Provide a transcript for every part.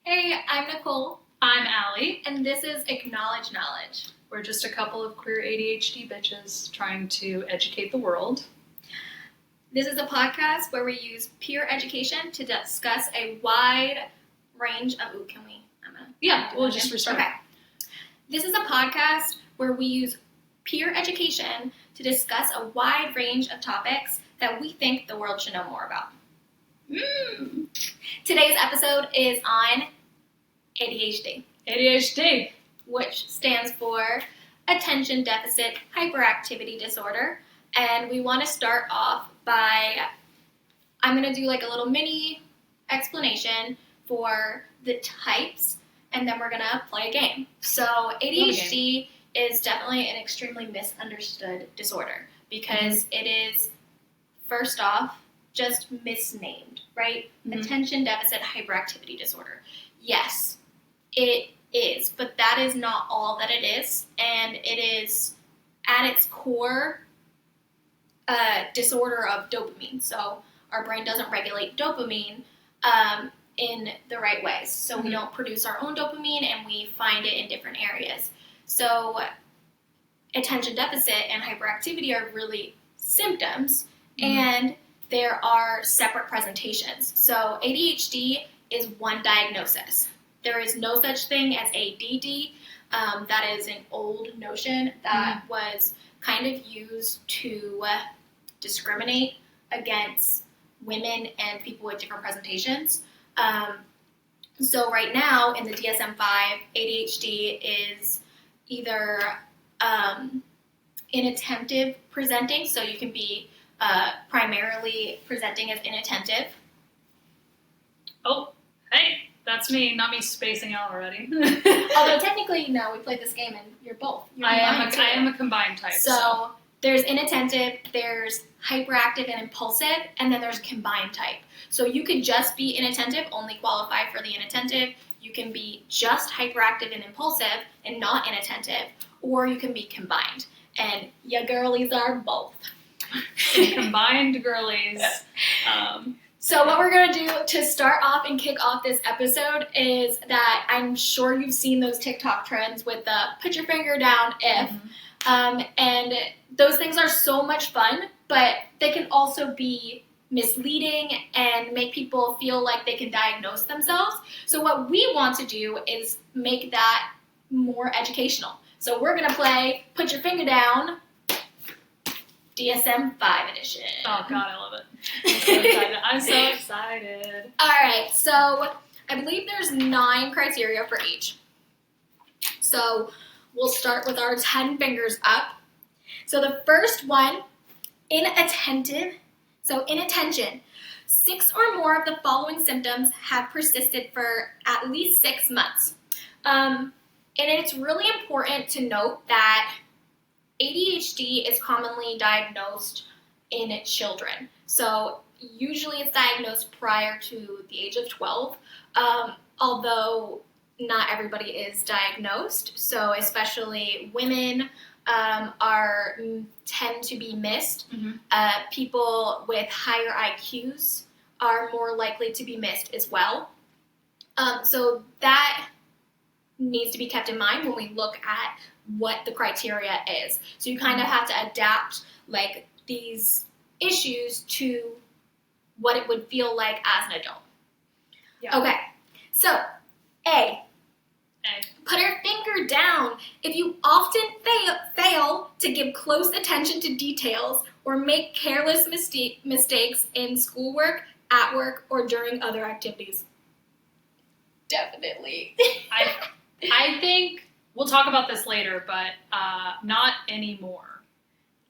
Hey, I'm Nicole, I'm Allie. and this is Acknowledge Knowledge. We're just a couple of queer ADHD bitches trying to educate the world. This is a podcast where we use peer education to discuss a wide range of... Ooh, can we... We'll just restart. Okay. This is a podcast where we use peer education to discuss a wide range of topics that we think the world should know more about. Today's episode is on ADHD. ADHD. Which stands for Attention Deficit Hyperactivity Disorder. And we want to start off by, I'm going to do like a little mini explanation for the types, and then we're going to play a game. So ADHD is definitely an extremely misunderstood disorder because it is, first off, just misnamed, right? Mm-hmm. Attention Deficit Hyperactivity Disorder. Yes, it is, but that is not all that it is, and it is, at its core, a disorder of dopamine. So our brain doesn't regulate dopamine in the right ways. So we don't produce our own dopamine, and we find it in different areas. So attention deficit and hyperactivity are really symptoms, and there are separate presentations. So ADHD is one diagnosis. There is no such thing as ADD. That is an old notion that was kind of used to discriminate against women and people with different presentations. So right now in the DSM-5, ADHD is either inattentive presenting, so you can be primarily presenting as inattentive. Oh, hey, that's me, not me spacing out already. Although technically, no, we played this game and you're both. I am a combined type. So there's inattentive, there's hyperactive and impulsive, and then there's combined type. So you could just be inattentive, only qualify for the inattentive. You can be just hyperactive and impulsive and not inattentive, or you can be combined. And ya girlies are both. Combined girlies. So what we're going to do to start off and kick off this episode is that I'm sure you've seen those TikTok trends with the put your finger down if. And those things are so much fun, but they can also be misleading and make people feel like they can diagnose themselves. So what we want to do is make that more educational. So we're going to play Put Your Finger Down, DSM-5 edition. Oh God, I love it. I'm so excited. I'm so excited. All right, so I believe there's 9 criteria for each. So we'll start with our 10 fingers up. So the first one, inattentive. So inattention. 6 or more of the following symptoms have persisted for at least 6 months. And it's really important to note that ADHD is commonly diagnosed in children. So usually it's diagnosed prior to the age of 12, although not everybody is diagnosed. So especially women tend to be missed. People with higher IQs are more likely to be missed as well. So that needs to be kept in mind when we look at what the criteria is. So you kind of have to adapt like these issues to what it would feel like as an adult. Yeah. Okay, so A. Put your finger down if you often fail to give close attention to details or make careless mistakes in schoolwork, at work, or during other activities. Definitely. I think we'll talk about this later, but not anymore.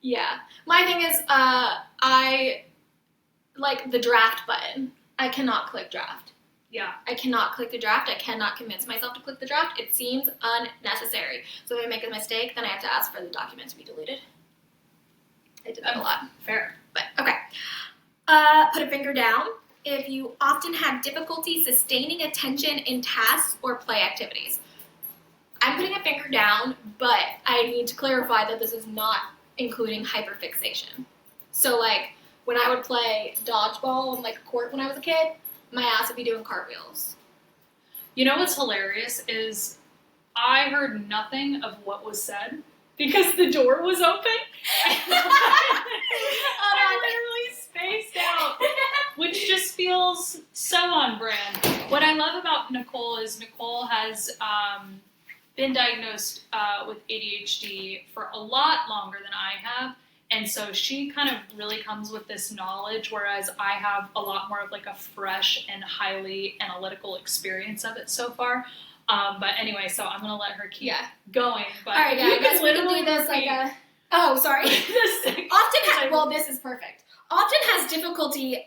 Yeah. My thing is, I like the draft button. I cannot click draft. Yeah. I cannot click the draft. I cannot convince myself to click the draft. It seems unnecessary. So if I make a mistake, then I have to ask for the document to be deleted. I did that a lot. Fair. But, okay. Put a finger down if you often have difficulty sustaining attention in tasks or play activities. I'm putting a finger down, but I need to clarify that this is not including hyperfixation. So, like, when I would play dodgeball on, like, a court when I was a kid, my ass would be doing cartwheels. You know what's hilarious is I heard nothing of what was said because the door was open. I literally spaced out, which just feels so on brand. What I love about Nicole is Nicole has been diagnosed with ADHD for a lot longer than I have. And so she kind of really comes with this knowledge, whereas I have a lot more of like a fresh and highly analytical experience of it so far. But anyway, so I'm going to let her keep going. But all right, yeah, I guess we can do this like a... Oh, sorry. This is perfect. Often has difficulty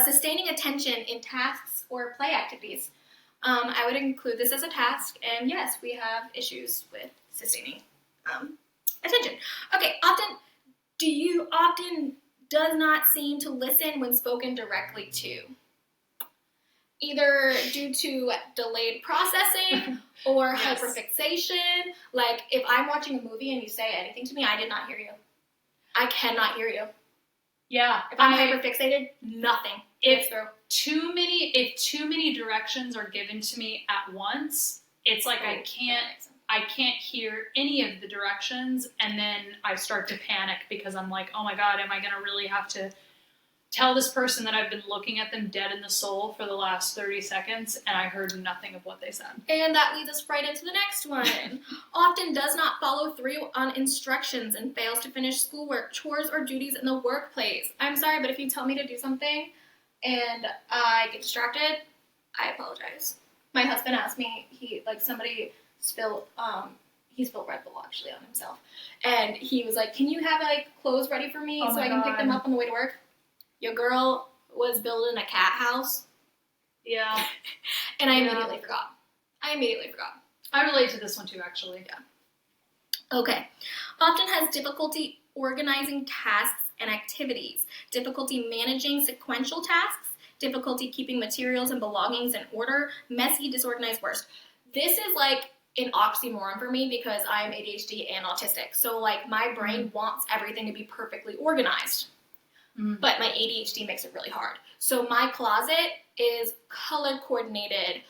sustaining attention in tasks or play activities. I would include this as a task, and yes, we have issues with sustaining attention. Okay, often does not seem to listen when spoken directly to. Either due to delayed processing or hyperfixation. Like, if I'm watching a movie and you say anything to me, I did not hear you. I cannot hear you. Yeah. If I'm hyperfixated, nothing. If too many directions are given to me at once, it's like I can't hear any of the directions, and then I start to panic because I'm like, oh my God, am I going to really have to tell this person that I've been looking at them dead in the soul for the last 30 seconds, and I heard nothing of what they said. And that leads us right into the next one. Often does not follow through on instructions and fails to finish schoolwork, chores, or duties in the workplace. I'm sorry, but if you tell me to do something and I get distracted, I apologize. My husband asked me, somebody spilled Red Bull actually on himself. And he was like, can you have clothes ready for me so I can pick them up on the way to work? Your girl was building a cat house. Yeah. And I immediately forgot. I relate to this one too, actually. Yeah. Okay. Often has difficulty organizing tasks and activities, difficulty managing sequential tasks, difficulty keeping materials and belongings in order, messy, disorganized worst. This is like an oxymoron for me because I'm ADHD and autistic. So my brain wants everything to be perfectly organized. But my ADHD makes it really hard. So my closet is color coordinated,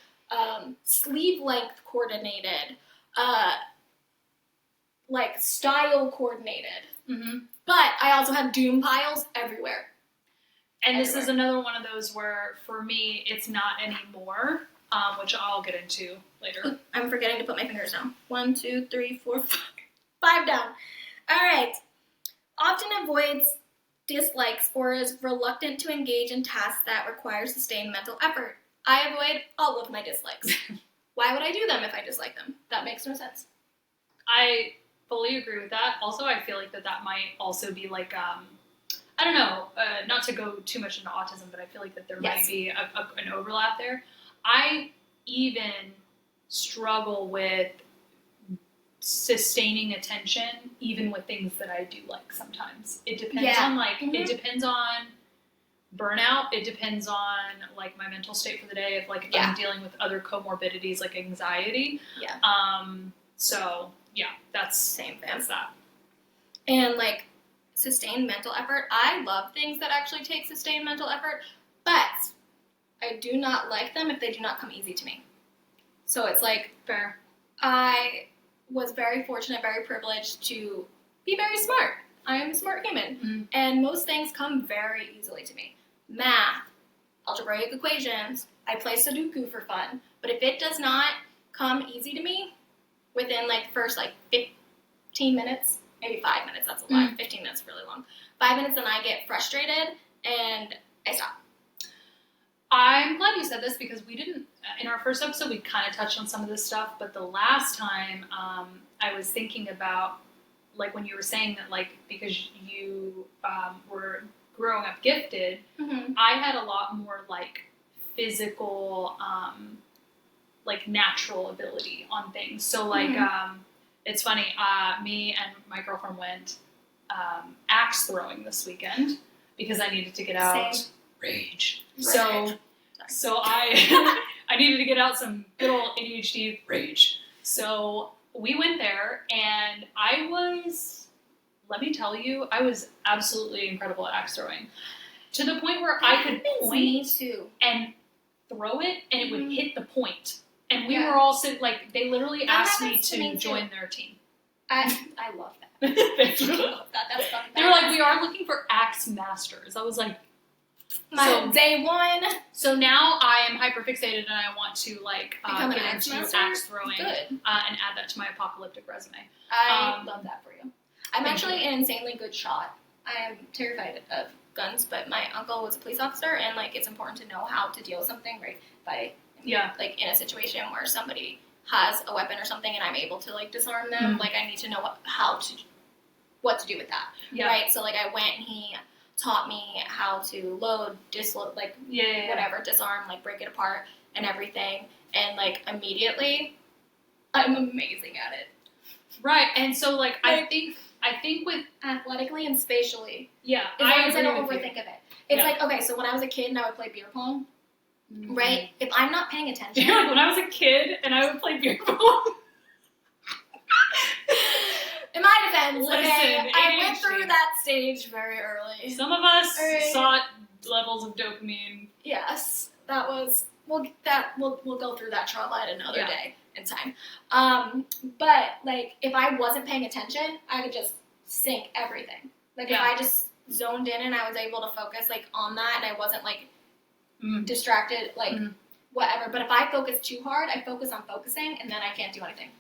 sleeve length coordinated, style coordinated. Mm-hmm. But I also have doom piles everywhere. And this is another one of those where, for me, it's not anymore, which I'll get into later. I'm forgetting to put my fingers down. 1, 2, 3, 4, 5 down. All right. Often avoids dislikes or is reluctant to engage in tasks that require sustained mental effort. I avoid all of my dislikes. Why would I do them if I dislike them? That makes no sense. I fully agree with that. Also, I feel like that might also be I don't know, not to go too much into autism, but I feel like that there might be an overlap there. I even struggle with sustaining attention even with things that I do like sometimes. It depends on it depends on burnout. It depends on my mental state for the day if I'm dealing with other comorbidities like anxiety. Yeah. So yeah, that's that. And sustained mental effort. I love things that actually take sustained mental effort, but I do not like them if they do not come easy to me. So it's fair. I was very fortunate, very privileged to be very smart. I am a smart human. And most things come very easily to me. Math, algebraic equations, I play Sudoku for fun. But if it does not come easy to me within first 15 minutes, maybe 5 minutes, that's a lot. 15 minutes is really long. 5 minutes and I get frustrated and I stop. I'm glad you said this because we didn't, in our first episode, we kind of touched on some of this stuff, but the last time I was thinking about, when you were saying that, because you were growing up gifted, I had a lot more, physical, natural ability on things. So, it's funny, me and my girlfriend went axe throwing this weekend because I needed to get out rage. So I needed to get out some good old ADHD rage. So we went there, and let me tell you, I was absolutely incredible at axe throwing. To the point where I could point and throw it, and it would hit the point. And we were all sitting, like, they literally That asked me happens to to me, too. join their team. I love that. Thank you. I love that. That's fucking They were like, we are looking for axe masters. I was like, my day one. So now I am hyperfixated and I want to like Become an get axe into master? axe throwing Good. and add that to my apocalyptic resume. I love that for you. I'm Thank actually you. an insanely good shot. I am terrified of guns, but my uncle was a police officer, and like it's important to know how to deal with something, right? Like in a situation where somebody has a weapon or something, and I'm able to like disarm them. Mm. Like I need to know what to do with that, Yeah. right? So like I went and he taught me how to load, disload, like whatever, disarm, like break it apart and everything, and like immediately, I'm amazing at it. Right, and so like I think with Athletically and spatially. yeah, As long as I agree don't with overthink you. of it. It's Yeah. like, okay, so when I was a kid and I would play beer pong, right? If I'm not paying attention. You're like, when I was a kid and I would play beer pong. In my defense, Listen, okay, I went ADHD. through that stage very early. Some of us Right. sought levels of dopamine. Yes, that was, we'll go through that trauma at another Yeah. day in time. But, like, if I wasn't paying attention, I could just sink everything. Like, Yeah. if I just zoned in and I was able to focus, like, on that and I wasn't, like, Mm. distracted, like, Mm. whatever. But if I focus too hard, I focus on focusing and then I can't do anything.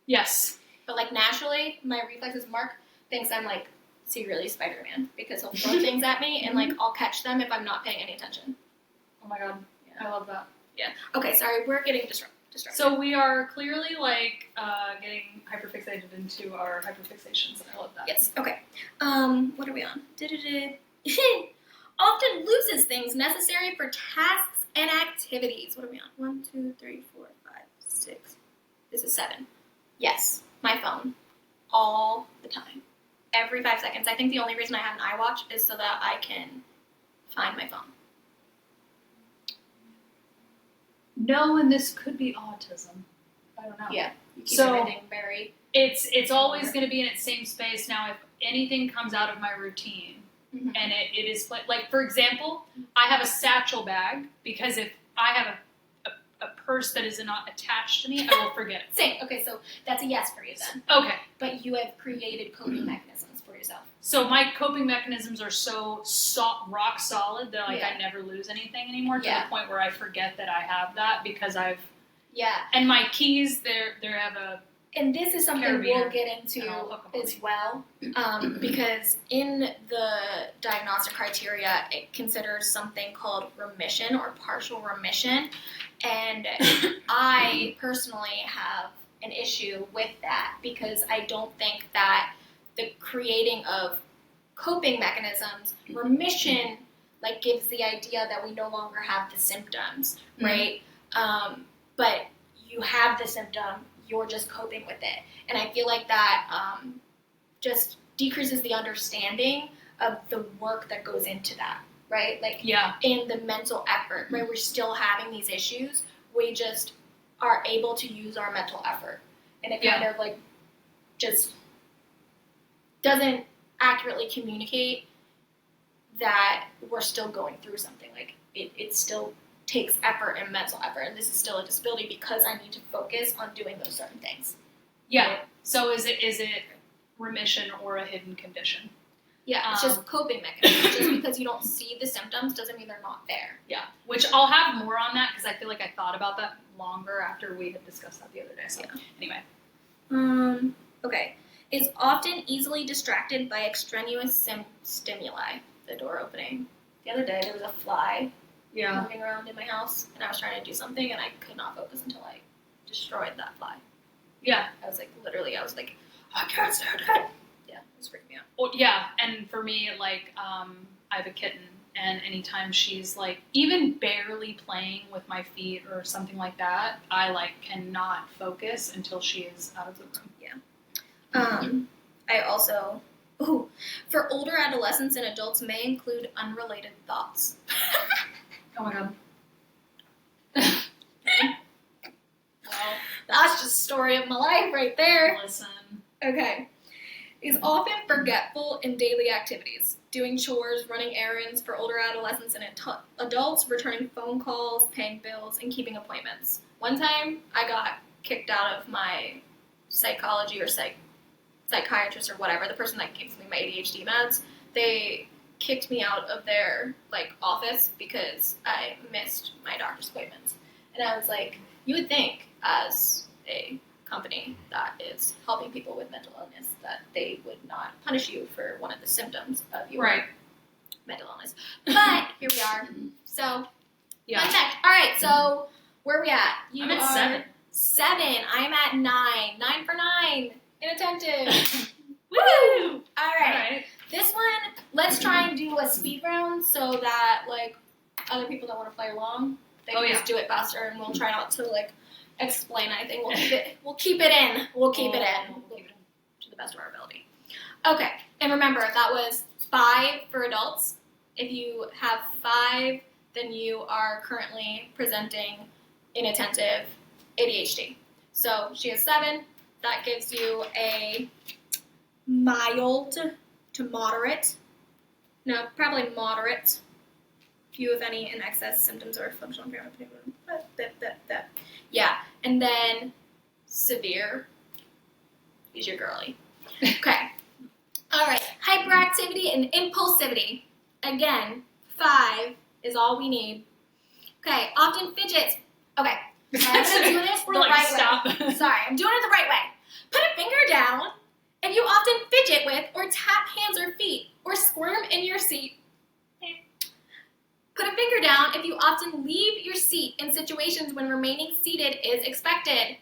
Yes. But, like, naturally, my reflexes, Mark thinks I'm, like, secretly Spider-Man because he'll throw things at me and, like, I'll catch them if I'm not paying any attention. Oh my god. Yeah. I love that. Yeah. Okay, sorry, we're getting distracted. So we are clearly like getting hyperfixated into our hyperfixations, and I love that. Yes, okay. What are we on? Often loses things necessary for tasks and activities. What are we on? 1, 2, 3, 4, 5, 6. This is 7. Yes, my phone. All the time. Every 5 seconds. I think the only reason I have an iWatch is so that I can find my phone. No, and this could be autism. I don't know. Yeah. You keep So- everything very... It's always going to be in its same space. Now, if anything comes out of my routine, Mhm. and it is like, for example, I have a satchel bag because if I have a purse that is not attached to me, I will forget it. Same. Okay, so that's a yes for you then. Okay. But you have created coping mechanisms for yourself. So my coping mechanisms are so rock solid that like Yeah. I never lose anything anymore to Yeah. the point where I forget that I have that because Yeah. and my keys they have a And this is something Carabiner, we'll get into and I'll hook 'em as on. well, because in the diagnostic criteria, it considers something called remission or partial remission, and I personally have an issue with that because I don't think that the creating of coping mechanisms, remission, like gives the idea that we no longer have the symptoms, right? But you have the symptom, you're just coping with it. And I feel like that just decreases the understanding of the work that goes into that, right? Like, yeah. in the mental effort, right? We're still having these issues. We just are able to use our mental effort. And it kind of, like, just doesn't accurately communicate that we're still going through something. Like, it still takes effort and mental effort, and this is still a disability because I need to focus on doing those certain things. Yeah. Right? So is it remission or a hidden condition? Yeah, it's just coping mechanism. Just because you don't see the symptoms doesn't mean they're not there. Yeah. Which I'll have more on that because I feel like I thought about that longer after we had discussed that the other day. So anyway. Okay. Is often easily distracted by extraneous stimuli. The door opening. The other day there was a fly moving around in my house, and I was trying to do something, and I could not focus until I destroyed that fly. Yeah. I was like, I can't stand it. Yeah, it was freaking me out. Well, yeah, and for me, like, I have a kitten, and anytime she's, like, even barely playing with my feet or something like that, I, like, cannot focus until she is out of the room. Yeah. I also... Ooh, for older adolescents and adults may include unrelated thoughts. Oh my god. Well, that's just a story of my life right there. Listen. Okay. Is often forgetful in daily activities. doing chores, running errands for older adolescents and adults, returning phone calls, paying bills, and keeping appointments. One time, I got kicked out of my psychology or psychiatrist or whatever, the person that gives me my ADHD meds. They kicked me out of their office because I missed my doctor's appointments. And I was like, you would think as a company that is helping people with mental illness that they would not punish you for one of the symptoms of your mental illness. But here we are. So, yeah. All right, so where are we at? I'm at 7. 7. I'm at 9. 9 for 9. Inattentive. Woo! All right. This one, let's try and do a speed round so that other people that want to play along, they can just do it faster, and we'll try not to explain anything. We'll keep it in. We'll keep it in to the best of our ability. Okay, and remember that was 5 for adults. If you have 5, then you are currently presenting inattentive ADHD. So she has 7. That gives you a mild to moderate. No, probably moderate. Few, if any, in excess symptoms or functional impairment. Yeah, and then severe is your girly. Okay. All right. Hyperactivity and impulsivity. Again, 5 is all we need. Okay. Often fidgets. Okay. I'm going to do this the right way. Sorry, I'm doing it the right way. Put a finger down if you often fidget with or tap hands or feet or squirm in your seat. Put a finger down if you often leave your seat in situations when remaining seated is expected.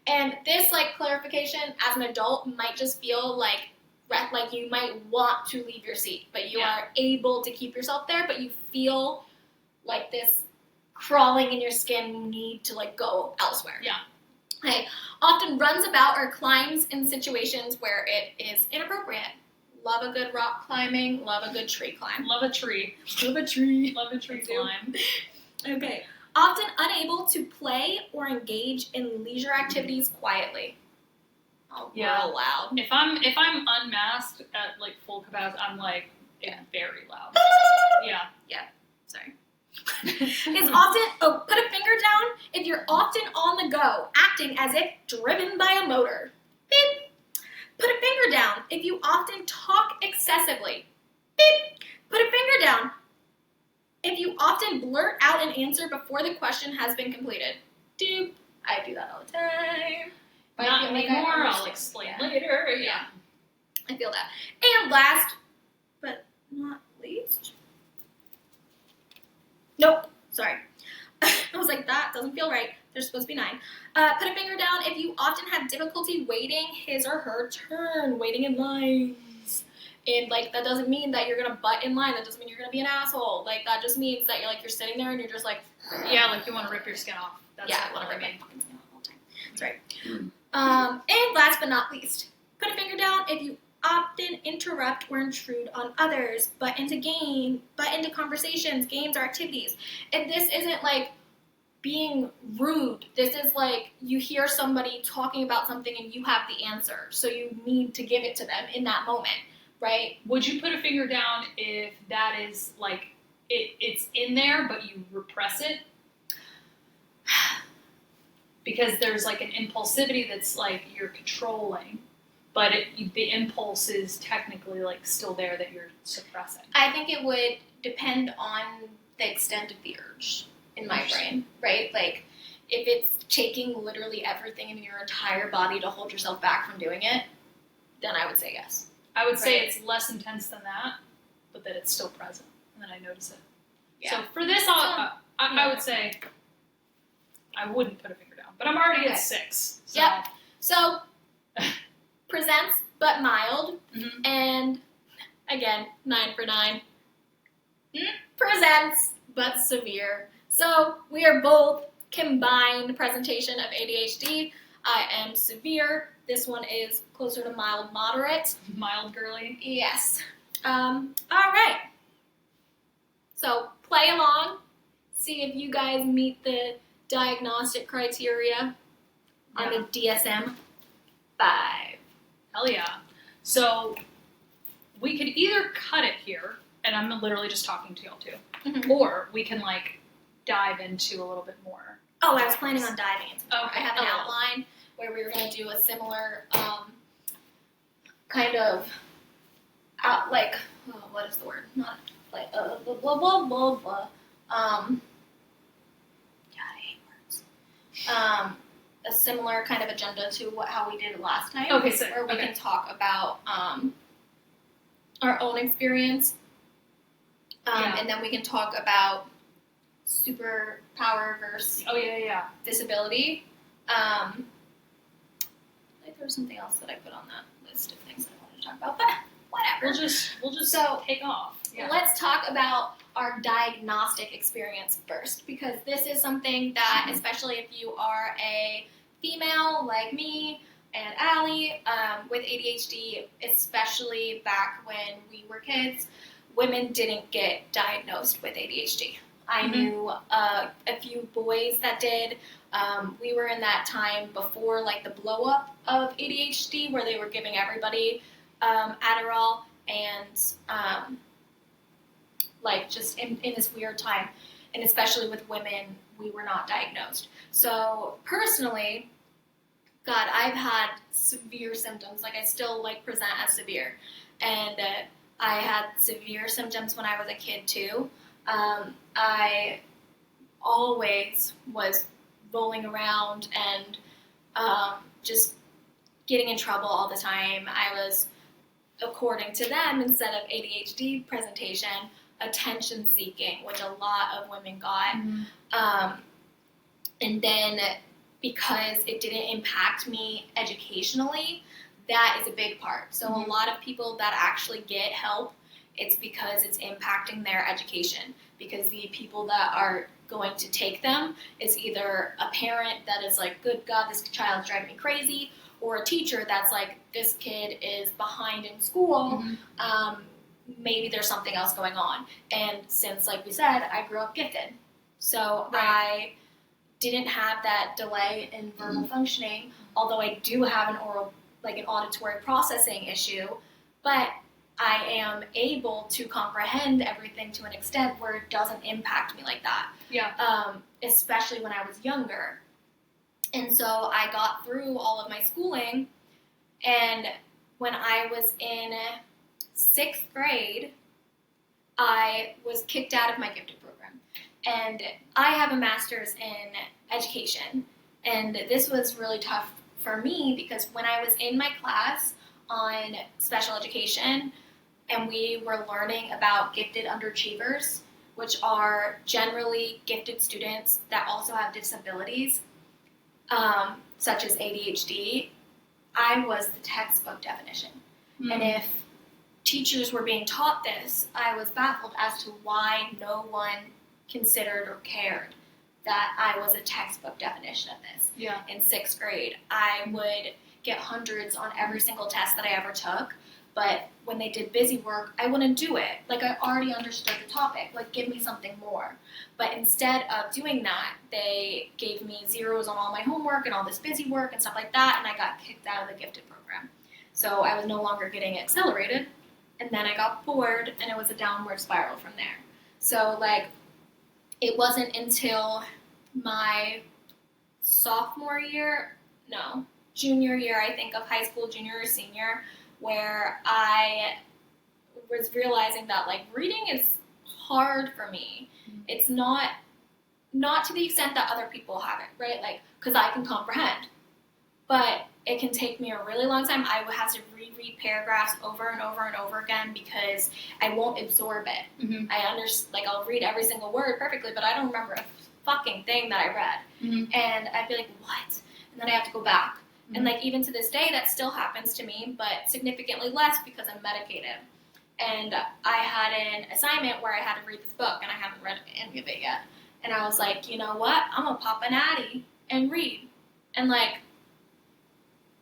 And this clarification as an adult might just feel like you might want to leave your seat, but you are able to keep yourself there, but you feel like this crawling in your skin need to go elsewhere. Yeah. Okay. Often runs about or climbs in situations where it is inappropriate. Love a good rock climbing. Love a good tree climb. Love a tree. Love a tree. Love a tree climb. Okay. Often unable to play or engage in leisure activities quietly. Oh, real loud. If I'm unmasked at full capacity, I'm very loud. Yeah. Sorry. It's often put a finger down if you're often on the go, acting as if driven by a motor. Beep. Put a finger down if you often talk excessively. Beep. Put a finger down if you often blurt out an answer before the question has been completed. Doop. I do that all the time. Not anymore. I'll explain later. Yeah. I feel that. And last but not least. Nope. Sorry. I was like, that doesn't feel right. There's supposed to be 9. Put a finger down if you often have difficulty waiting his or her turn, waiting in lines. And that doesn't mean that you're gonna butt in line. That doesn't mean you're gonna be an asshole. That just means that you're sitting there and you're just you want to rip your skin off. That's I want to rip my fucking skin off all the time. That's right. And last but not least, put a finger down if you often interrupt or intrude on others, butt into conversations, games, or activities. If this isn't being rude, this is you hear somebody talking about something and you have the answer, so you need to give it to them in that moment, right? Would you put a finger down if that is it's in there but you repress it? Because there's an impulsivity that's you're controlling, but the impulse is technically still there that you're suppressing. I think it would depend on the extent of the urge in my brain, right? If it's taking literally everything in your entire body to hold yourself back from doing it, then I would say yes. I would say it's less intense than that, but that it's still present, and then I notice it. Yeah. So for this, I would say I wouldn't put a finger down, but I'm already at 6. So. Yep. So presents but mild, and again 9 for 9. Presents but severe. So we are both combined presentation of ADHD. I am severe. This one is closer to mild, moderate. Mild girly. Yes. All right. So play along. See if you guys meet the diagnostic criteria on the DSM-5. Hell yeah. So we could either cut it here, and I'm literally just talking to y'all too, Mhm. or we can like dive into a little bit more. Oh, I was planning on diving into more. Okay. I have an outline where we were going to do a similar kind of what is the word? Not like blah blah blah blah blah. God, I hate words. A similar kind of agenda to how we did it last time. Okay, so where we can talk about our own experience, and then we can talk about superpower versus disability. Like there was something else that I put on that list of things that I wanted to talk about, but whatever. We'll just so take off. Yeah. Let's talk about our diagnostic experience first, because this is something that, especially if you are a female like me and Allie with ADHD, especially back when we were kids, women didn't get diagnosed with ADHD. I knew a few boys that did. We were in that time before like the blow up of ADHD, where they were giving everybody Adderall and like just in this weird time. And especially with women, we were not diagnosed. So personally, God, I've had severe symptoms. Like I still like present as severe, and I had severe symptoms when I was a kid too. I always was rolling around and just getting in trouble all the time. I was, according to them, instead of ADHD presentation, attention seeking, which a lot of women got. And then because it didn't impact me educationally, that is a big part. So a lot of people that actually get help, it's because it's impacting their education, because the people that are going to take them is either a parent that is like, good God, this child's driving me crazy, or a teacher that's like, this kid is behind in school, maybe there's something else going on. And since, like we said, I grew up gifted, so I didn't have that delay in verbal functioning, although I do have an oral, like an auditory processing issue, but I am able to comprehend everything to an extent where it doesn't impact me like that. Especially when I was younger. And so I got through all of my schooling, and when I was in 6th grade, I was kicked out of my gifted program. And I have a master's in education, and this was really tough for me because when I was in my class on special education and we were learning about gifted underachievers, which are generally gifted students that also have disabilities, such as ADHD, I was the textbook definition. And if teachers were being taught this, I was baffled as to why no one considered or cared that I was a textbook definition of this. In 6th grade, I would get hundreds on every single test that I ever took, but when they did busy work, I wouldn't do it. Like, I already understood the topic. Like, give me something more. But instead of doing that, they gave me zeros on all my homework and all this busy work and stuff like that, and I got kicked out of the gifted program. So I was no longer getting accelerated, and then I got bored, and it was a downward spiral from there. So, like, it wasn't until my junior year, I think, of high school, junior or senior, where I was realizing that, like, reading is hard for me. It's not to the extent that other people have it, right? Like, because I can comprehend. But it can take me a really long time. I would have to reread paragraphs over and over and over again because I won't absorb it. I'll read every single word perfectly, but I don't remember a fucking thing that I read. And I'd be like, what? And then I have to go back. And, like, even to this day, that still happens to me, but significantly less because I'm medicated. And I had an assignment where I had to read this book, and I haven't read any of it yet. And I was like, you know what? I'm going to pop an Addy and read. And, like,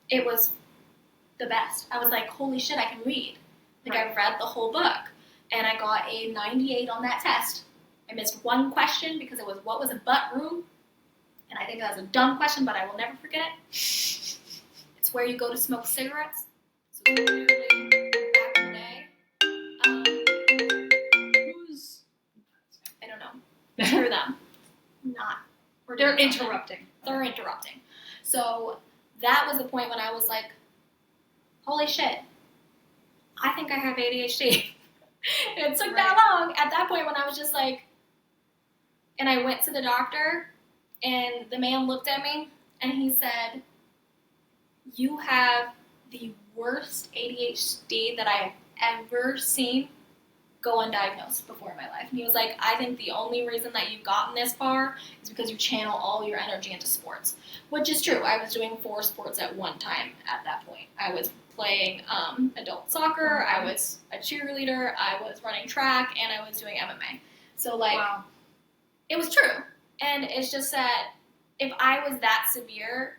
it was the best. I was like, holy shit, I can read. Like, I read the whole book, and I got a 98 on that test. I missed one question because it was, what was a butt room? And I think that was a dumb question, but I will never forget it. It's where you go to smoke cigarettes. So clearly, back in the day, Screw them. We're doing They're something. interrupting. They're interrupting. So that was the point when I was like, holy shit, I think I have ADHD. And it took that long at that point when I was just like, and I went to the doctor and the man looked at me and he said, you have the worst ADHD that I have ever seen go undiagnosed before in my life. And he was like, I think the only reason that you've gotten this far is because you channel all your energy into sports, which is true. I was doing 4 sports at one time at that point. I was playing adult soccer, I was a cheerleader, I was running track, and I was doing MMA. So, like, wow. It was true. And it's just that if I was that severe,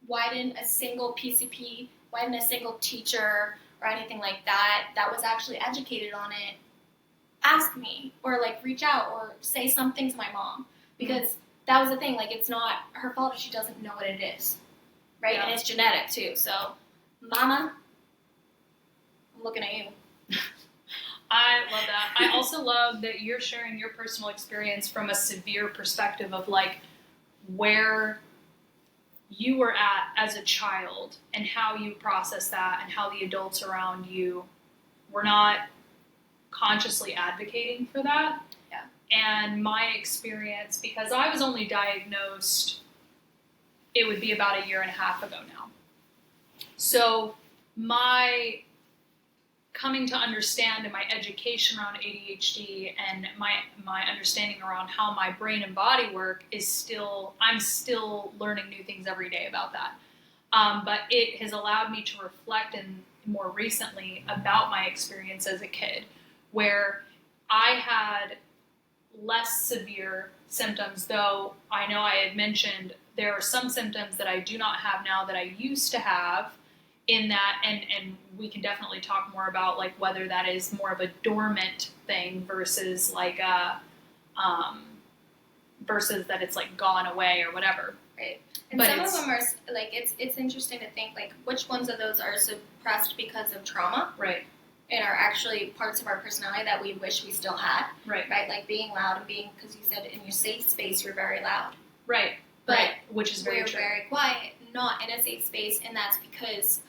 why didn't a single PCP, why didn't a single teacher or anything like that was actually educated on it ask me or like reach out or say something to my mom? Because that was the thing, like it's not her fault if she doesn't know what it is, right? Yeah. And it's genetic too. So, Mama, I'm looking at you. I love that. I also love that you're sharing your personal experience from a severe perspective of like where you were at as a child and how you process that and how the adults around you were not consciously advocating for that. Yeah. And my experience, because I was only diagnosed, it would be about 1.5 years ago now. So my coming to understand and my education around ADHD and my understanding around how my brain and body work is I'm still learning new things every day about that. But it has allowed me to reflect and more recently about my experience as a kid, where I had less severe symptoms, though I know I had mentioned there are some symptoms that I do not have now that I used to have in that, and we can definitely talk more about like whether that is more of a dormant thing versus like versus that it's like gone away or whatever. Right. And But some of them are like it's interesting to think like which ones of those are suppressed because of trauma, Right. and are actually parts of our personality that we wish we still had. Right. Right. Like being loud and being, because you said in your safe space you're very loud. Right. But right. Which is very we're true. very quiet, not in a safe space, and that's because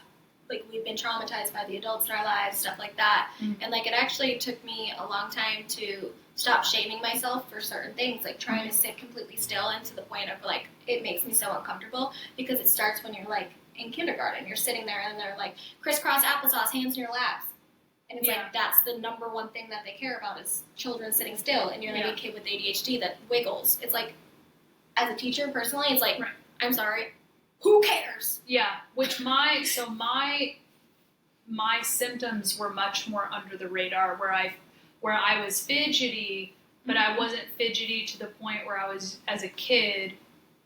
like we've been traumatized by the adults in our lives, stuff like that. Mm-hmm. And like it actually took me a long time to stop shaming myself for certain things, like trying to sit completely still, and to the point of like it makes me so uncomfortable because it starts when you're like in kindergarten. You're sitting there and they're like crisscross applesauce, hands in your laps. And it's like that's the number one thing that they care about is children sitting still, and you're like a kid with ADHD that wiggles. It's like, as a teacher personally, it's like, I'm sorry, who cares? Yeah, which my symptoms were much more under the radar, where I was fidgety, but I wasn't fidgety to the point where I was, as a kid,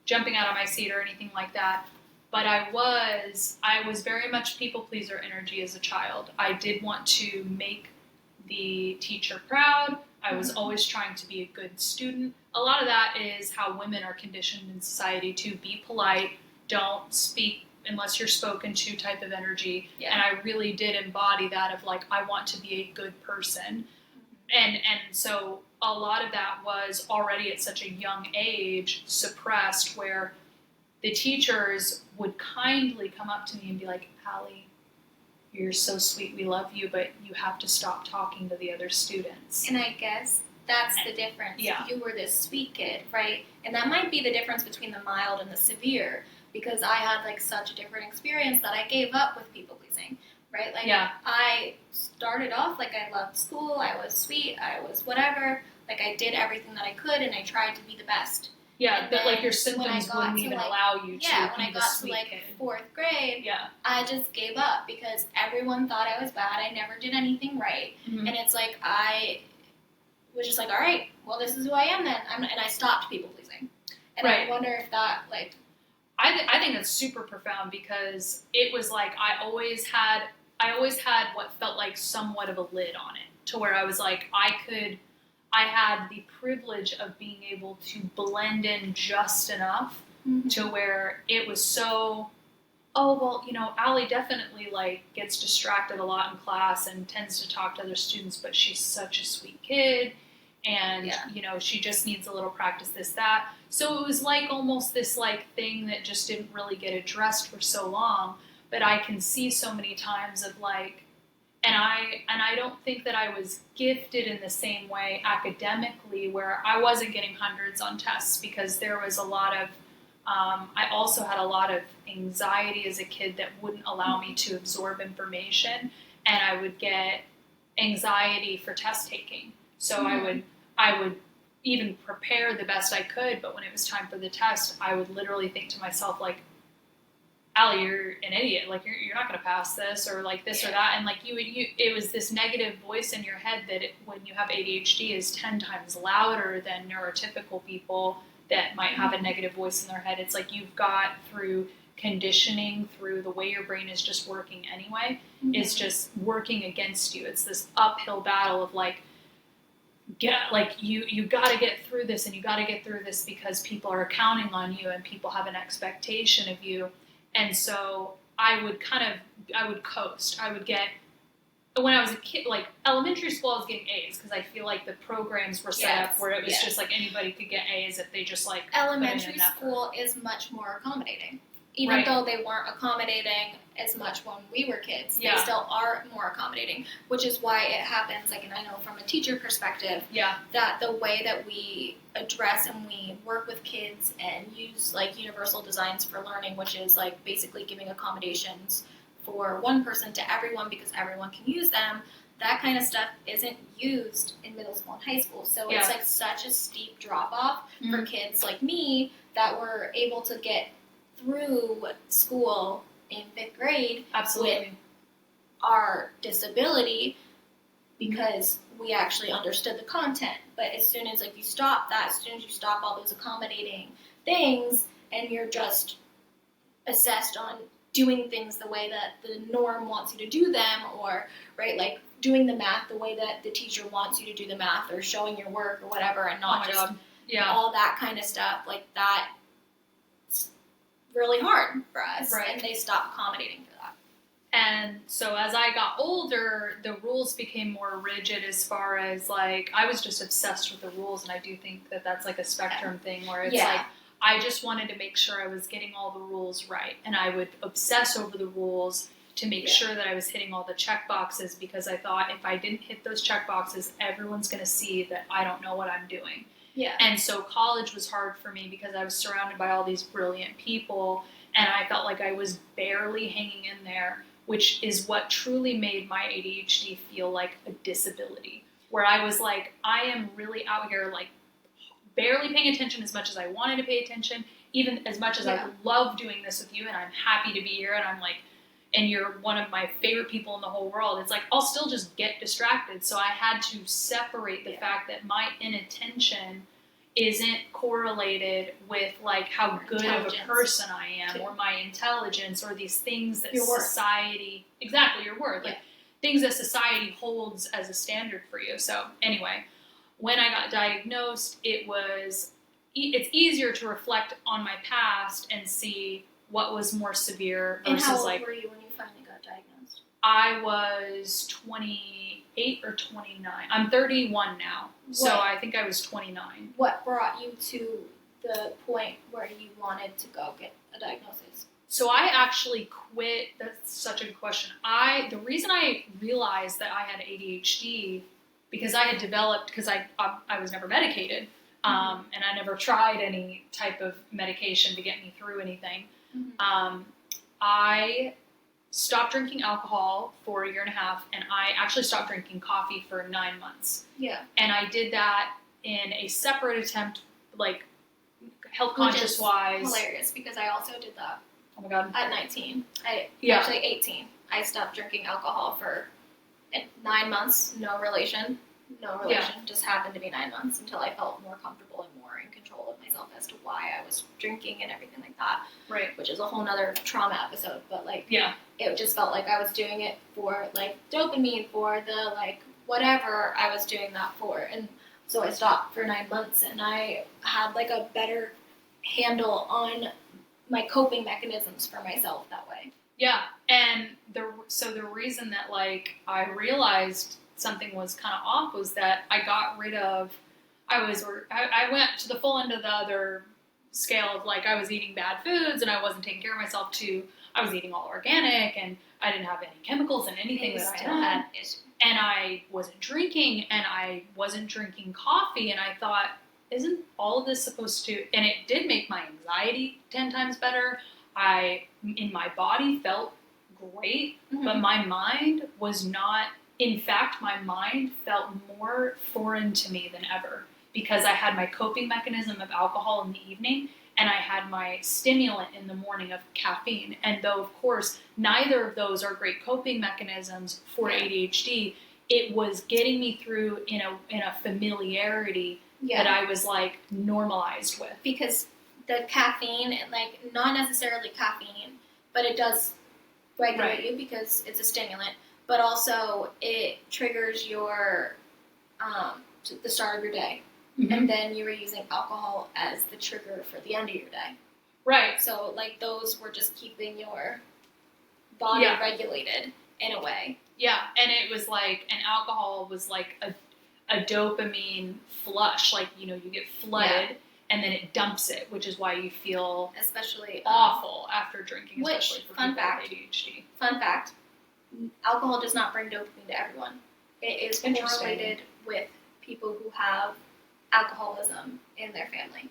jumping out of my seat or anything like that. But I was very much people pleaser energy as a child. I did want to make the teacher proud. I was always trying to be a good student. A lot of that is how women are conditioned in society to be polite, don't speak unless you're spoken to type of energy. Yeah. And I really did embody that of like, I want to be a good person. And so a lot of that was already at such a young age suppressed, where the teachers would kindly come up to me and be like, Allie, you're so sweet, we love you, but you have to stop talking to the other students. And I guess that's the difference. Yeah. You were this sweet kid, right? And that might be the difference between the mild and the severe, because I had like such a different experience that I gave up with people pleasing, right? Like I started off like I loved school, I was sweet, I was whatever, like I did everything that I could and I tried to be the best. Yeah, but like your symptoms wouldn't even allow you to when be I the got sweet to like kid. 4th grade, I just gave up because everyone thought I was bad. I never did anything right. Mm-hmm. And it's like I was just like, all right, well, this is who I am then. And I stopped people pleasing. And I wonder if that like... I think that's super profound, because it was like I always had what felt like somewhat of a lid on it, to where I was like I had the privilege of being able to blend in just enough to where it was so, oh, well, you know, Allie definitely like gets distracted a lot in class and tends to talk to other students, but she's such a sweet kid. and you know, she just needs a little practice, this, that. So it was like almost this like thing that just didn't really get addressed for so long. But I can see so many times of like, and I don't think that I was gifted in the same way academically, where I wasn't getting hundreds on tests, because there was a lot of I also had a lot of anxiety as a kid that wouldn't allow me to absorb information, and I would get anxiety for test taking. So I would even prepare the best I could, but when it was time for the test, I would literally think to myself, like, Allie, you're an idiot. Like, you're not going to pass this, or like this or that. And like it was this negative voice in your head that when you have ADHD is 10 times louder than neurotypical people that might have a negative voice in their head. It's like you've got, through conditioning, through the way your brain is just working anyway, is just working against you. It's this uphill battle of like, you got to get through this, and you got to get through this because people are counting on you and people have an expectation of you. And so I would coast. I would get, when I was a kid, like elementary school, I was getting A's because I feel like the programs were set up where it was just like anybody could get A's if they just like elementary school is much more accommodating. Even though they weren't accommodating as much when we were kids, they still are more accommodating, which is why it happens, like, and I know from a teacher perspective, that the way that we address and we work with kids and use, like, universal designs for learning, which is, like, basically giving accommodations for one person to everyone because everyone can use them, that kind of stuff isn't used in middle school and high school. So it's, like, such a steep drop-off for kids like me that were able to get through school in 5th grade with our disability because we actually understood the content. But as soon as like you stop that, as soon as you stop all those accommodating things and you're just assessed on doing things the way that the norm wants you to do them, or like doing the math the way that the teacher wants you to do the math, or showing your work or whatever, and not all that kind of stuff, like that really hard for us, and they stopped accommodating for that. And so as I got older, the rules became more rigid as far as, like, I was just obsessed with the rules, and I do think that that's like a spectrum thing where it's like, I just wanted to make sure I was getting all the rules right, and I would obsess over the rules to make sure that I was hitting all the check boxes, because I thought if I didn't hit those check boxes, everyone's going to see that I don't know what I'm doing. And so college was hard for me because I was surrounded by all these brilliant people, and I felt like I was barely hanging in there, which is what truly made my ADHD feel like a disability, where I was like, I am really out here like barely paying attention as much as I wanted to pay attention, even as much as I love doing this with you, and I'm happy to be here, and I'm like, and you're one of my favorite people in the whole world. It's like, I'll still just get distracted. So I had to separate the fact that my inattention isn't correlated with like how good of a person I am, or my intelligence, or these things that society, your worth, like things that society holds as a standard for you. So anyway, when I got diagnosed, it's easier to reflect on my past and see what was more severe versus. And how old like, were you when you finally got diagnosed? I was 28 or 29. I'm 31 now, so I think I was 29. What brought you to the point where you wanted to go get a diagnosis? So I actually quit. That's such a good question. The reason I realized that I had ADHD, because I had developed, because I was never medicated, and I never tried any type of medication to get me through anything. I stopped drinking alcohol for 1.5 years, and I actually stopped drinking coffee for 9 months. And I did that in a separate attempt, like health conscious wise. Hilarious, because I also did that. Oh my god! At 19, actually 18, I stopped drinking alcohol for 9 months. No relation. Just happened to be 9 months until I felt more comfortable and more in control of myself as to why I was drinking and everything like that. Which is a whole nother trauma episode, but like, it just felt like I was doing it for like dopamine, for the like whatever I was doing that for, and so I stopped for 9 months, and I had like a better handle on my coping mechanisms for myself that way. And the reason that like I realized something was kind of off was that I got rid of I went to the full end of the other scale of like I was eating bad foods and I wasn't taking care of myself to I was eating all organic and I didn't have any chemicals in anything that I had. And I wasn't drinking and I wasn't drinking coffee and I thought, isn't all of this supposed to, and it did make my anxiety 10 times better. In my body felt great, but my mind was not, in fact, my mind felt more foreign to me than ever because I had my coping mechanism of alcohol in the evening and I had my stimulant in the morning of caffeine. And though, of course, neither of those are great coping mechanisms for ADHD, it was getting me through in a familiarity that I was like normalized with. Because the caffeine, like not necessarily caffeine, but it does regulate you because it's a stimulant, but also it triggers your the start of your day. And then you were using alcohol as the trigger for the end of your day. Right. So, like, those were just keeping your body regulated in a way. Yeah, and it was like, and alcohol was like a dopamine flush. Like, you get flooded, and then it dumps it, which is why you feel especially awful after drinking, especially for people with ADHD. Fun fact, alcohol does not bring dopamine to everyone. It is correlated with people who have alcoholism in their family.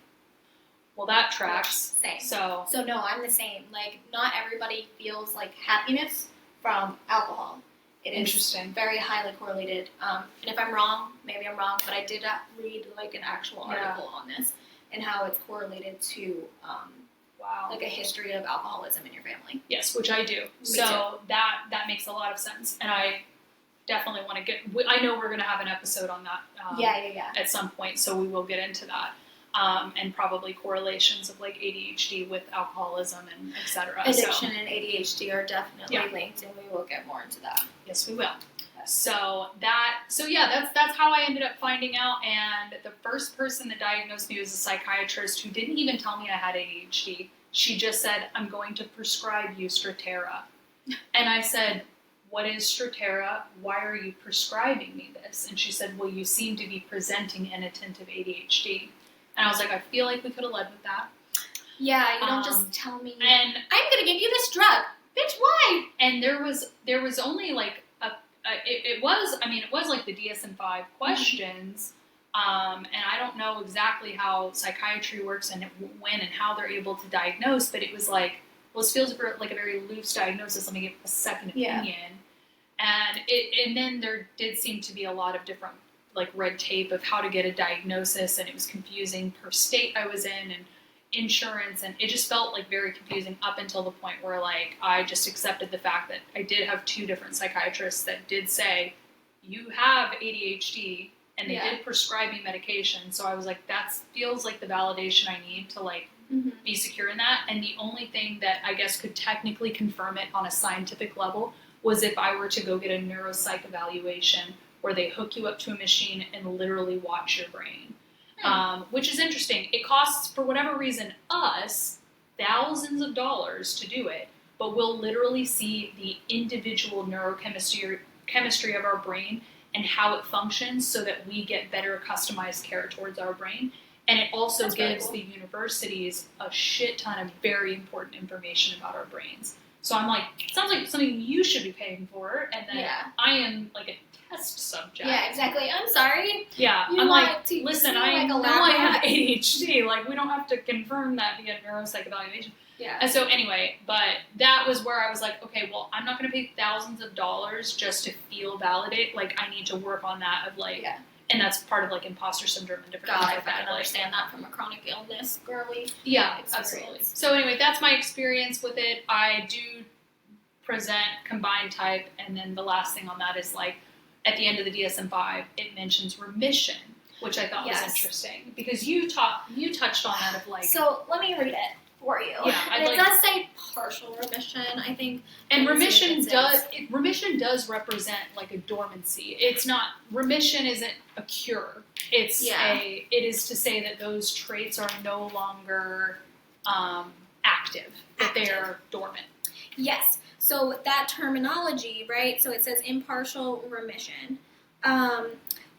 Well, that tracks. Same. So no, I'm the same. Like, not everybody feels like happiness from alcohol. It is very highly correlated. And if I'm wrong, maybe I'm wrong, but I did read like an actual article on this and how it's correlated to like a history of alcoholism in your family. Yes, which I do. So that makes a lot of sense, and I definitely want to I know we're going to have an episode on that at some point, so we will get into that. And probably correlations of like ADHD with alcoholism and etc. Addiction and ADHD are definitely linked, and we will get more into that. Yes, we will. So that's how I ended up finding out. And the first person that diagnosed me was a psychiatrist who didn't even tell me I had ADHD. She just said, "I'm going to prescribe you Strattera," and I said, "What is Strattera? Why are you prescribing me this?" And she said, "Well, you seem to be presenting inattentive ADHD." And I was like, I feel like we could have led with that. Yeah, you don't just tell me, and I'm going to give you this drug. Bitch, why? And there was only like it was like the DSM-5 questions, and I don't know exactly how psychiatry works and when and how they're able to diagnose, but it was like, well, this feels like a very loose diagnosis. Let me get a second opinion. And then there did seem to be a lot of different like red tape of how to get a diagnosis, and it was confusing per state I was in and insurance, and it just felt like very confusing up until the point where like I just accepted the fact that I did have two different psychiatrists that did say you have ADHD, and they did prescribe me medication. So I was like, that feels like the validation I need to like be secure in that. And the only thing that I guess could technically confirm it on a scientific level was if I were to go get a neuropsych evaluation where they hook you up to a machine and literally watch your brain, which is interesting. It costs, for whatever reason, us thousands of dollars to do it, but we'll literally see the individual neurochemistry of our brain and how it functions so that we get better customized care towards our brain. And it also gives the universities a shit ton of very important information about our brains. So I'm like, it sounds like something you should be paying for, and then I am like a test subject. Yeah, exactly. I'm sorry. Yeah, I'm like, listen, I know I have ADHD. Like, we don't have to confirm that via neuropsych evaluation. Yeah. And so anyway, but that was where I was like, okay, well, I'm not going to pay thousands of dollars just to feel validate. Like, I need to work on that of like, and that's part of like imposter syndrome and different things like that. I can understand that from a chronic illness, girly. Yeah, absolutely. So anyway, that's my experience with it. I do present combined type, and then the last thing on that is like, at the end of the DSM-5, it mentions remission, which I thought was interesting because you touched on that of like. So let me read it for you. Yeah, and it does say partial remission, I think. And remission does represent like a dormancy. It's not, remission isn't a cure. It is to say that those traits are no longer active, that they are dormant. Yes. So that terminology, right? So it says impartial remission.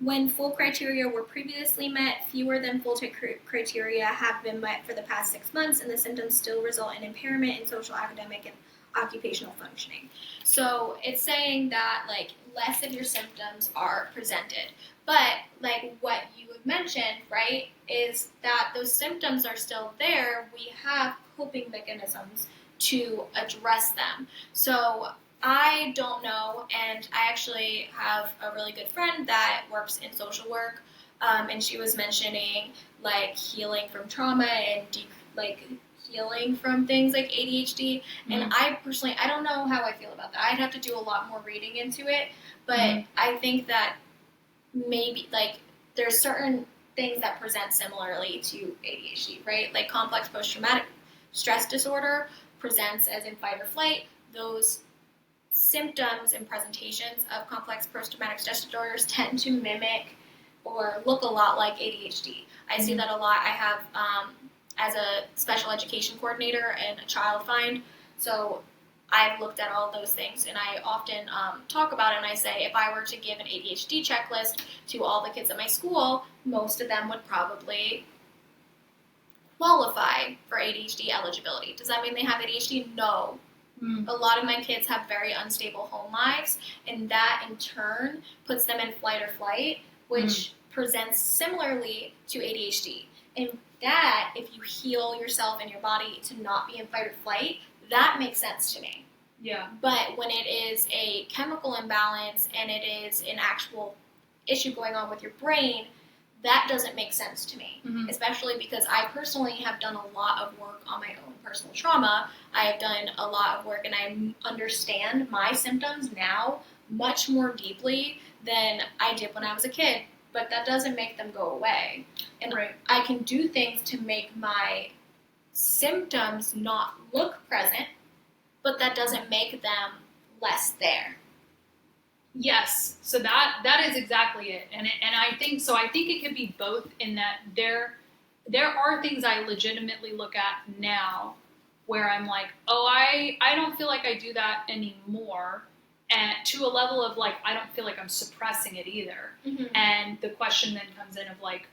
When full criteria were previously met, fewer than full criteria have been met for the past 6 months, and the symptoms still result in impairment in social, academic, and occupational functioning. So it's saying that like less of your symptoms are presented. But like what you have mentioned, right, is that those symptoms are still there. We have coping mechanisms to address them. So I don't know, and I actually have a really good friend that works in social work, and she was mentioning like healing from trauma and healing from things like ADHD. And I personally, I don't know how I feel about that. I'd have to do a lot more reading into it, but I think that maybe like there's certain things that present similarly to ADHD, right? Like complex post-traumatic stress disorder presents as in fight or flight. Those symptoms and presentations of complex post-traumatic stress disorders tend to mimic or look a lot like ADHD. I see that a lot. I have, as a special education coordinator and a child find, so I've looked at all those things, and I often talk about it, and I say if I were to give an ADHD checklist to all the kids at my school, most of them would probably qualify for ADHD eligibility. Does that mean they have ADHD? No. A lot of my kids have very unstable home lives, and that in turn puts them in flight or flight, which presents similarly to ADHD. And that, if you heal yourself and your body to not be in fight or flight, that makes sense to me. Yeah. But when it is a chemical imbalance and it is an actual issue going on with your brain, that doesn't make sense to me, especially because I personally have done a lot of work on my own personal trauma. I have done a lot of work, and I understand my symptoms now much more deeply than I did when I was a kid, but that doesn't make them go away. And I can do things to make my symptoms not look present, but that doesn't make them less there. Yes, so that is exactly it, and I think so. I think it could be both in that there are things I legitimately look at now where I'm like, oh, I don't feel like I do that anymore, and to a level of like I don't feel like I'm suppressing it either. And the question then comes in of like,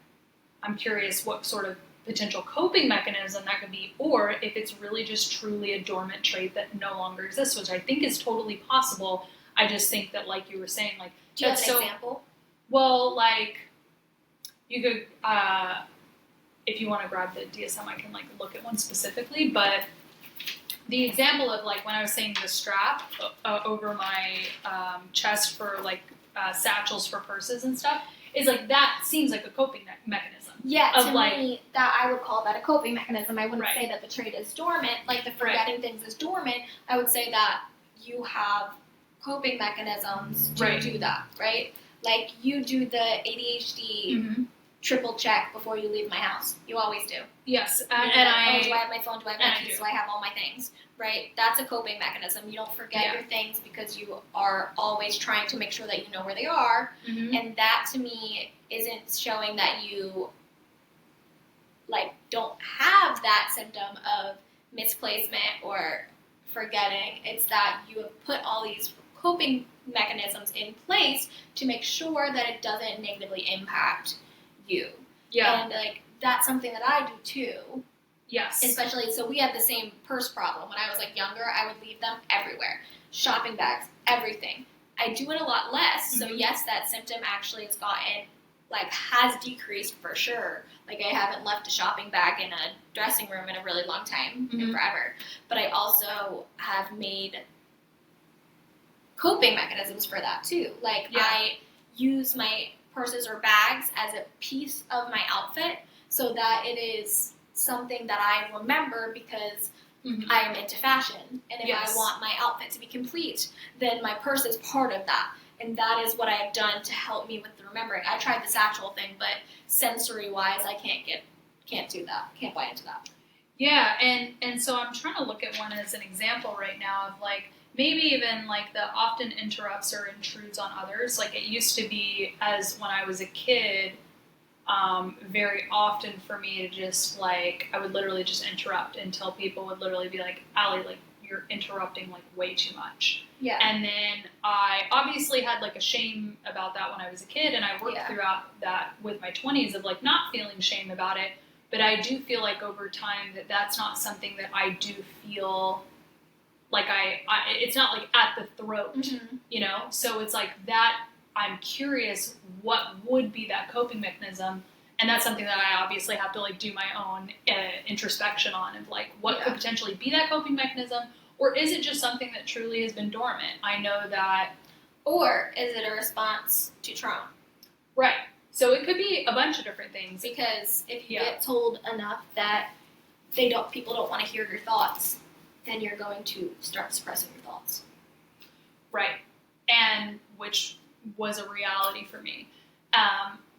I'm curious what sort of potential coping mechanism that could be, or if it's really just truly a dormant trait that no longer exists, which I think is totally possible. I just think that, like you were saying, like... Do you have an example? Well, like, you could, if you want to grab the DSM, I can, like, look at one specifically, but the example of, like, when I was saying the strap over my chest for, like, satchels for purses and stuff, is, like, that seems like a coping mechanism. Yeah, to me, that I would call that a coping mechanism. I wouldn't say that the trait is dormant, like the forgetting things is dormant. I would say that you have coping mechanisms to do that, right? Like you do the ADHD triple check before you leave my house. You always do. Yes, do I have my phone? Do I have my keys? Do I have all my things? Right? That's a coping mechanism. You don't forget your things because you are always trying to make sure that you know where they are. And that to me isn't showing that you like don't have that symptom of misplacement or forgetting. It's that you have put all these coping mechanisms in place to make sure that it doesn't negatively impact you. Yeah. And like that's something that I do too. Yes. Especially, so we had the same purse problem. When I was like younger, I would leave them everywhere. Shopping bags, everything. I do it a lot less. So yes, that symptom actually has decreased for sure. Like I haven't left a shopping bag in a dressing room in a really long time, in forever. But I also have made coping mechanisms for that too. Like I use my purses or bags as a piece of my outfit so that it is something that I remember because I am into fashion. And if I want my outfit to be complete, then my purse is part of that. And that is what I have done to help me with the remembering. I tried the satchel thing, but sensory-wise, I can't do that. Can't buy into that. Yeah, and so I'm trying to look at one as an example right now of like maybe even like the often interrupts or intrudes on others. Like it used to be as when I was a kid, very often for me to just like I would literally just interrupt until people would literally be like, Allie, like you're interrupting like way too much. Yeah. And then I obviously had like a shame about that when I was a kid, and I worked throughout that with my 20s of like not feeling shame about it. But I do feel like over time that that's not something that I do feel like I it's not like at the throat, you know? So it's like that I'm curious what would be that coping mechanism. And that's something that I obviously have to like do my own introspection on of like what could potentially be that coping mechanism, or is it just something that truly has been dormant? I know that, or is it a response to trauma? Right. So it could be a bunch of different things. Because if you get told enough that people don't want to hear your thoughts, then you're going to start suppressing your thoughts. Right. And which was a reality for me.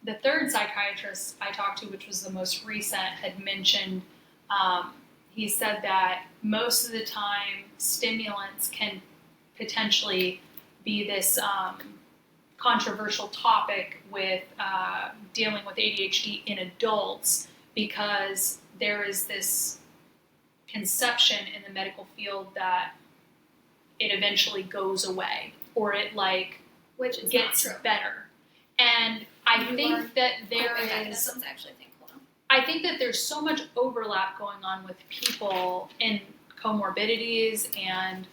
The third psychiatrist I talked to, which was the most recent, had mentioned, he said that most of the time stimulants can potentially be this controversial topic with dealing with ADHD in adults, because there is this conception in the medical field that it eventually goes away, or it like gets better. And I think that there is, I think that there's so much overlap going on with people in comorbidities and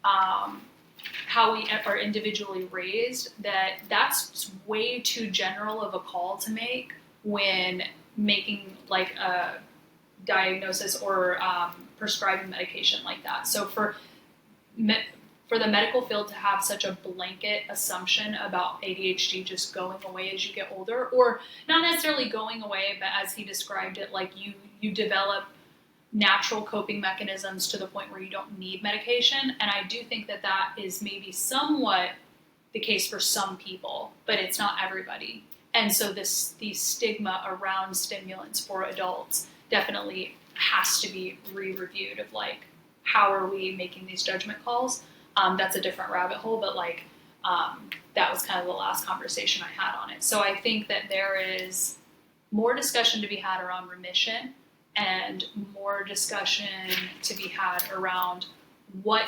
how we are individually raised, that that's way too general of a call to make when making like a diagnosis or prescribing medication like that. So for the medical field to have such a blanket assumption about ADHD just going away as you get older, or not necessarily going away, but as he described it, like you develop natural coping mechanisms to the point where you don't need medication. And I do think that that is maybe somewhat the case for some people, but it's not everybody. And so the stigma around stimulants for adults definitely has to be re-reviewed of like, how are we making these judgment calls? That's a different rabbit hole, but like that was kind of the last conversation I had on it. So I think that there is more discussion to be had around remission, and more discussion to be had around what